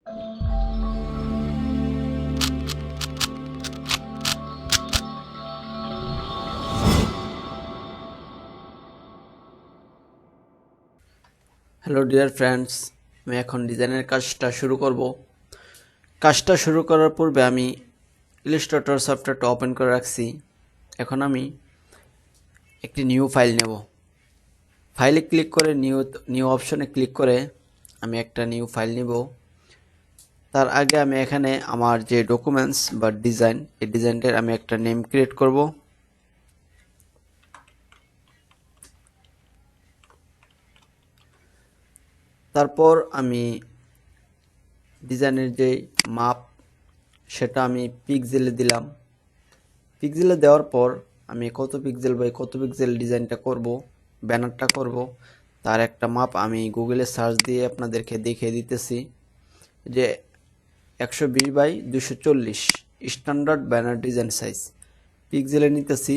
Hello dear friends, আমি এখন ডিজাইনের কাজটা শুরু করব। কাজটা শুরু করার পূর্বে আমি ইলাস্ট্রেটর সফটওয়্যারটা ওপেন করে রাখছি। এখন আমি একটি নিউ ফাইল নেব। ফাইলে ক্লিক করে নিউ অপশনে ক্লিক করে আমি একটা নিউ ফাইল নিব। তার আগে আমি এখানে আমার যে ডকুমেন্টস বা ডিজাইন, এই ডিজাইনটার আমি একটা নেম ক্রিয়েট করব। তারপর আমি ডিজাইনের যে মাপ সেটা আমি পিক্সেলে দিলাম। পিক্সেলে দেওয়ার পর আমি কত পিক্সেল বাই কত পিক্সেল ডিজাইনটা করব, ব্যানারটা করব, তার একটা মাপ আমি গুগলে সার্চ দিয়ে আপনাদেরকে দেখিয়ে দিতেছি। যে 120 by 240 standard banner design size পিক্সেলে নিতেছি।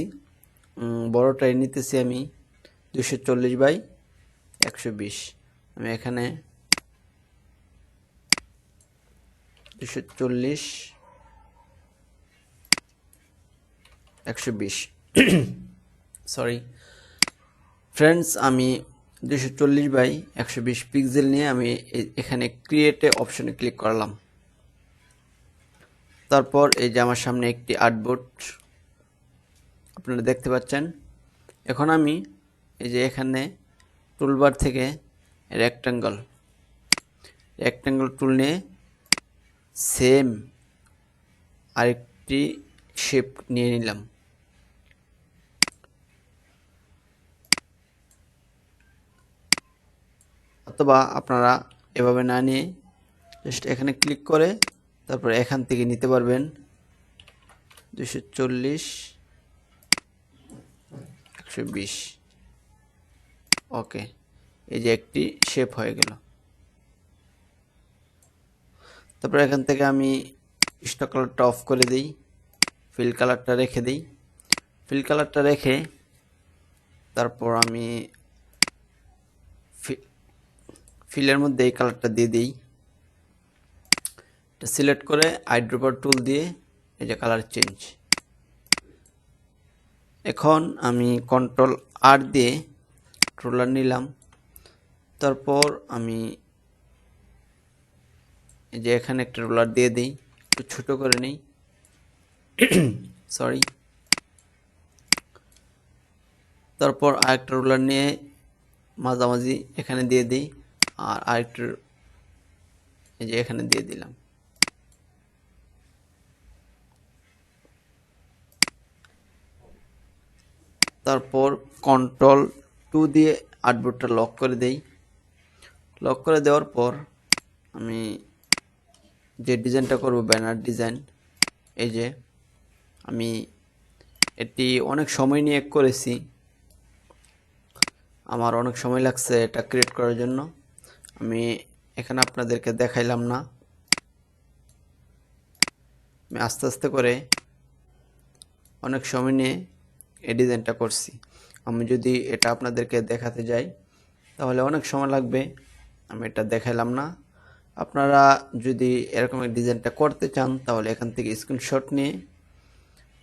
বড়টাই নিতেছি আমি 240 বাই 120। আমি এখানে 240 120 সরি ফ্রেন্ডস, আমি 240 বাই 120 পিক্সেল নিয়ে আমি এখানে ক্রিয়েটে অপশনে ক্লিক করলাম। তারপর এই যে আমার সামনে একটি আর্টবোর্ড আপনারা দেখতে পাচ্ছেন। এখন আমি এই যে এখানে টুলবার থেকে রেক্ট্যাঙ্গল টুল নিয়ে সেম আরেকটি শেপ নিয়ে নিলাম। অথবা আপনারা এভাবে না নিয়ে জাস্ট এখানে ক্লিক করে তারপর এখান থেকে নিতে পারবেন 240 120। ওকে, এই যে একটি শেপ হয়ে গেল। তারপর এখান থেকে আমি স্টক কালারটা অফ করে দিই, ফিল কালারটা রেখে দিই। ফিল কালারটা রেখে তারপর আমি ফিলের মধ্যে এই কালারটা দিয়ে দিই। এটা সিলেক্ট করে আইড্রপার টুল দিয়ে এই যে কালার চেঞ্জ। এখন আমি কন্ট্রোল আর দিয়ে রোলার নিলাম। তারপর আমি এই যে এখানে একটা রোলার দিয়ে দিই, একটু ছোট করে নিই সরি। তারপর আরেকটা রোলার নিয়ে মাঝামাঝি এখানে দিয়ে দিই, আর আরেকটা এই যে এখানে দিয়ে দিলাম। তারপর কন্ট্রোল 2 দিয়ে আর্টবোর্ডটা লক করে দেই। লক করে দেওয়ার পর আমি যে ডিজাইনটা করব ব্যানার ডিজাইন, এই যে আমি এটি অনেক সময় নিয়ে করেছি, আমার অনেক সময় লাগছে এটা ক্রিয়েট করার জন্য। আমি এখানে আপনাদেরকে দেখাইলাম না, আমি আস্তে আস্তে করে অনেক সময় নিয়ে এই ডিজাইনটা করছি। আমি যদি এটা আপনাদেরকে দেখাতে যাই তাহলে অনেক সময় লাগবে, আমি এটা দেখাইলাম না। আপনারা যদি এরকম ডিজাইনটা করতে চান তাহলে এখান থেকে স্ক্রিনশট নিয়ে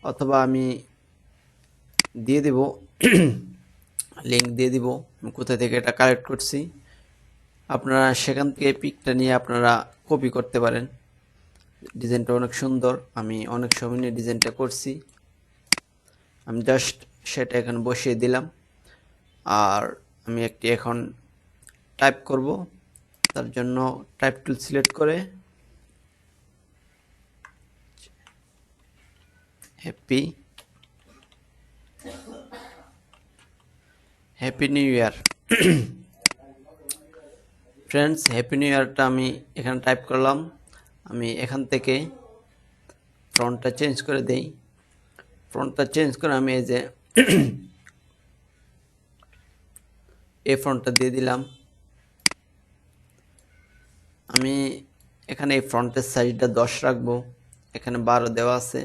অথবা আমি দিয়ে দেব লিঙ্ক দিয়ে দিব আমি কোথা থেকে এটা কালেক্ট করছি। আপনারা সেখান থেকে পিকটা নিয়ে আপনারা কপি করতে পারেন। ডিজাইনটা অনেক সুন্দর, আমি অনেক সময় নিয়ে ডিজাইনটা করছি। আমি জাস্ট সেটা এখানে বসিয়ে দিলাম। আর আমি একটি এখন টাইপ করব, তার জন্য টাইপ টুল সিলেক্ট করে happy new year friends. Happy new ইয়ারটা আমি এখানে টাইপ করলাম। আমি এখান থেকে ফ্রন্টটা চেঞ্জ করে দেই। ফ্রন্টটা চেঞ্জ করে আমি এই যে এই ফ্রন্টটা দিয়ে দিলাম। আমি এখানে এই ফ্রন্টের সাইজটা 10 রাখবো, এখানে 12 দেওয়া আছে,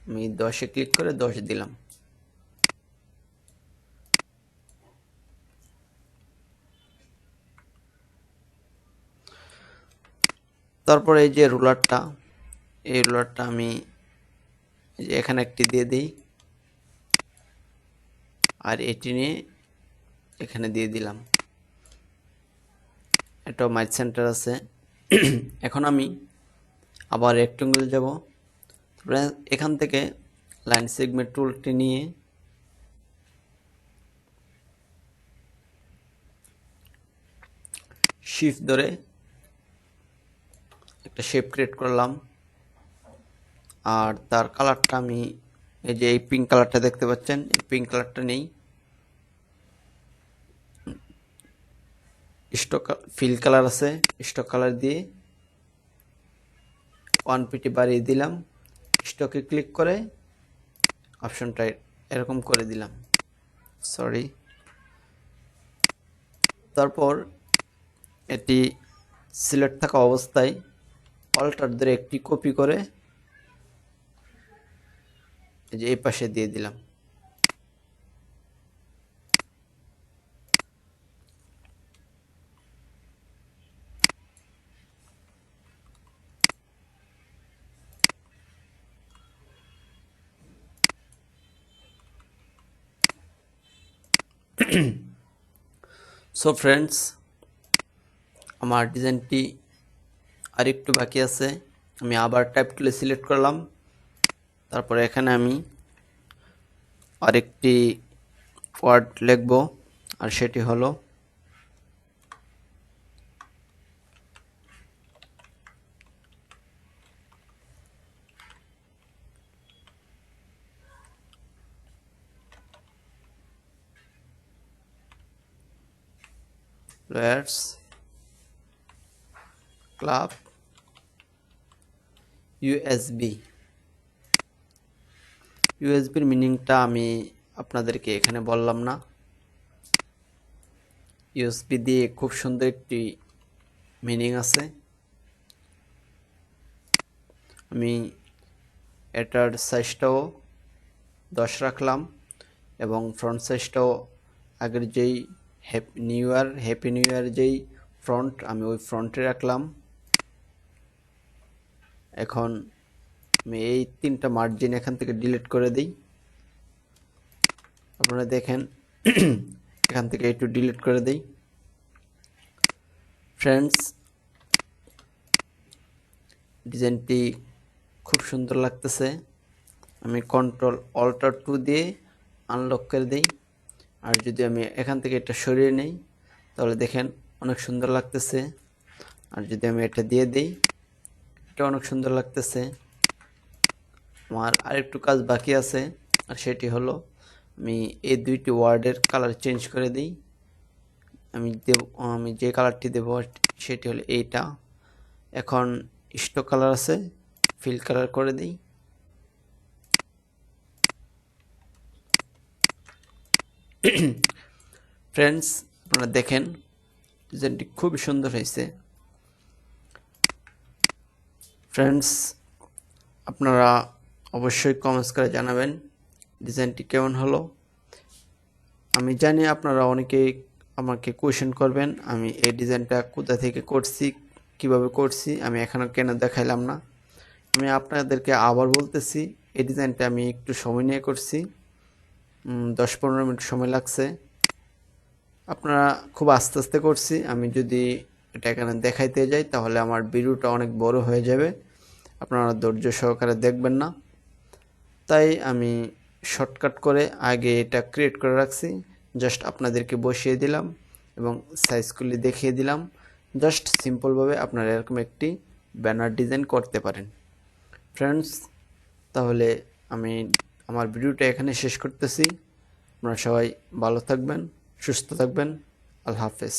আমি 10-এ ক্লিক করে 10 দিলাম। তারপরে এই যে রুলারটা, এই রুলারটা আমি এই যে এখানে একটি দিয়ে দিই, আর এটি নিয়ে এখানে দিয়ে দিলাম। এটা মাইট সেন্টার আছে। এখন আমি আবার রেক্টেঙ্গল যাব। তারপরে এখান থেকে লাইন সেগমেন্ট টুলটি নিয়ে শিফট ধরে একটা শেপ ক্রিয়েট করলাম। আর তার কালারটা আমি এই যে এই পিঙ্ক কালারটা দেখতে পাচ্ছেন, এই পিঙ্ক কালারটা নেই, স্টক ফিল কালার আছে, স্টক কালার দিয়ে 1 পিটি বাড়িয়ে দিলাম। স্টকে ক্লিক করে অপশনটা এরকম করে দিলাম, সরি। তারপর এটি সিলেক্ট থাকা অবস্থায় অল্টার ধরে একটি কপি করে এই যে এই পাশে দিয়ে দিলাম। সো ফ্রেন্ডস, আমার ডিজাইনটি আরেকটু বাকি আছে। আমি আবার টাইপ টুলে সিলেক্ট করলাম। তারপরে এখানে আমি আরেকটি ওয়ার্ড লিখব, আর সেটি হলো প্লেয়ার্স ক্লাব ইউএসবি। ইউএসবির মিনিংটা আমি আপনাদেরকে এখানে বললাম না। ইউএসবি দিয়ে খুব সুন্দর একটি মিনিং আছে। আমি এটার সাইজটাও 10 রাখলাম, এবং ফ্রন্ট সাইজটাও আগের যেই হ্যাপি নিউ ইয়ার যেই ফ্রন্ট, আমি ওই ফ্রন্টে রাখলাম। এখন আমি এই 3টা মার্জিন এখান থেকে ডিলিট করে দিই। আপনারা দেখেন, এখান থেকে একটু ডিলিট করে দিই। ফ্রেন্ডস, ডিজাইনটি খুব সুন্দর লাগতেছে। আমি কন্ট্রোল অল্টার 2 দিয়ে আনলক করে দিই। আর যদি আমি এখান থেকে এটা সরিয়ে নেই, তাহলে দেখেন অনেক সুন্দর লাগতেছে। আর যদি আমি এটা দিয়ে দিই, এটা অনেক সুন্দর লাগতেছে। আমার আরেকটু কাজ বাকি আছে, আর সেটি হলো আমি এই 2টি ওয়ার্ডের কালার চেঞ্জ করে দিই। আমি যে কালারটি দেব সেটি হলো এইটা। এখন স্টক কালার আছে, ফিল কালার করে দিই। ফ্রেন্ডস, আপনারা দেখেন ডিজাইনটি খুবই সুন্দর হয়েছে। ফ্রেন্ডস, আপনারা অবশ্যই কমেন্টস করে জানাবেন ডিজাইনটি কেমন হলো। আমি জানি আপনারা অনেকেই আমাকে কোয়েশ্চেন করবেন আমি এই ডিজাইনটা কোথা থেকে করছি, কিভাবে করছি, আমি এখনও কেন দেখাইলাম না। আমি আপনাদেরকে আবার বলতেছি, এই ডিজাইনটা আমি একটু সময় নিয়ে করছি, 10-15 মিনিট সময় লাগছে। আপনারা খুব আস্তে আস্তে করছি। আমি যদি এটা এখানে দেখাইতে যাই তাহলে আমার ভিডিওটা অনেক বড় হয়ে যাবে, আপনারা ধৈর্য সহকারে দেখবেন না। তাই আমি শর্টকাট করে আগে এটা ক্রিয়েট করে রাখছি, জাস্ট আপনাদেরকে বসিয়ে দিলাম এবং সাইজগুলি দেখিয়ে দিলাম। জাস্ট সিম্পলভাবে আপনারা এরকম একটি ব্যানার ডিজাইন করতে পারেন। ফ্রেন্ডস, তাহলে আমি আমার ভিডিওটা এখানে শেষ করতেছি। আপনারা সবাই ভালো থাকবেন, সুস্থ থাকবেন। আল্লাহ হাফেজ।